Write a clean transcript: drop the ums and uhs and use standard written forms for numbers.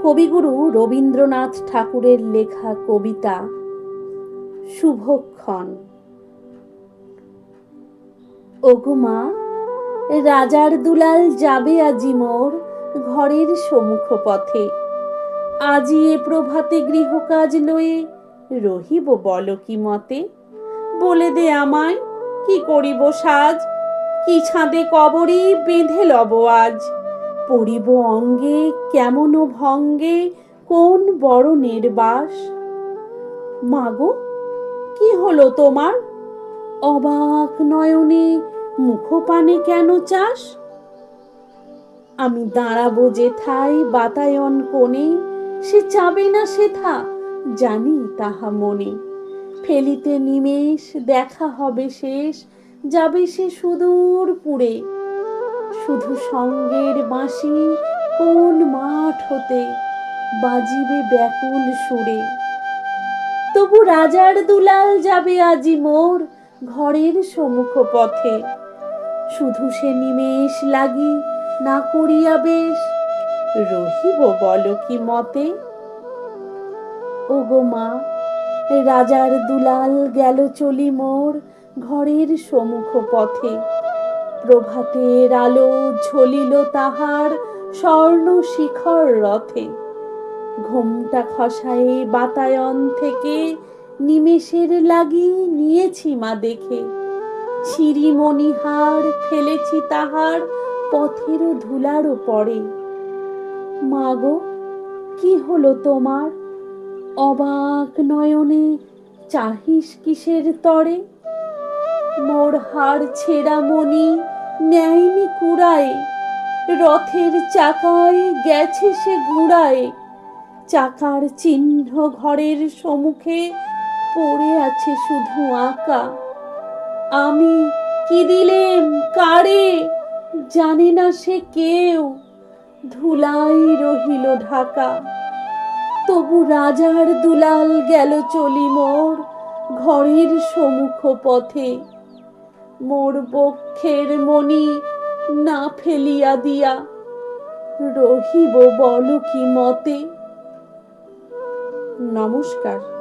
কবিগুরু রবীন্দ্রনাথ ঠাকুরের লেখা কবিতা শুভক্ষণ। ওগো মা, রাজার দুলাল যাবে আজি মোর ঘরের সম্মুখ পথে। আজি এ প্রভাতে গৃহকাজ লয়ে রহিব বল কি মতে। বলে দে আমায় কি করিব সাজ, কি ছাদে কবরী বেঁধে লব আজ। পড়িব অঙ্গে কেমন ভঙ্গে কোন বরণের বাস। মাগো, কি হলো তোমার? অবাক নয়নে মুখপানে কেন চাস? আমি দাঁড়াবো যেথায় বাতায়ন কোণে, সে চাবে না সেথা জানি তাহা মনে। ফেলিতে নিমেষ দেখা হবে শেষ, যাবে সে সুদূর পুরে। শুধু সঙ্গের বাঁশি কোন মাঠ হতে বাজিবে ব্যাকুল সুরে। তবু রাজার দুলাল যাবে আজি মোর ঘরের সম্মুখ পথে। শুধু সে নিমেষ লাগি না করিয়া বেশ রহিব বল কি মতে। ওগো মা, রাজার দুলাল গেল চলি মোর ঘরের সম্মুখ পথে। প্রভাতের আলো ঝলিল তাহার স্বর্ণ শিখর রথে। ঘোমটা খসায়ে বাতায়ন থেকে নিমেষের লাগি নিয়েছি মা দেখে। ছিরি মণিহার ফেলেছি তাহার পথের ধুলার পরে। মাগো, কি হলো তোমার? অবাক নয়নে চাহিস কিসের তরে? মোর হাড় ছেঁড়া মণি নেয়নি কুড়ায়, রথের চাকায় গেছে সে গুড়ায়। চাকার চিহ্ন ঘরের সম্মুখে পড়ে আছে শুধু আঁকা। আমি কি দিলেম কারে জানে না সে কেউ, ধুলাই রহিল ঢাকা। তবু রাজার দুলাল গেল চলি মোর ঘরের সম্মুখ পথে। মোর বক্ষের মণি না ফেলিয়া দিয়া রহিব বল কি মতে। নমস্কার।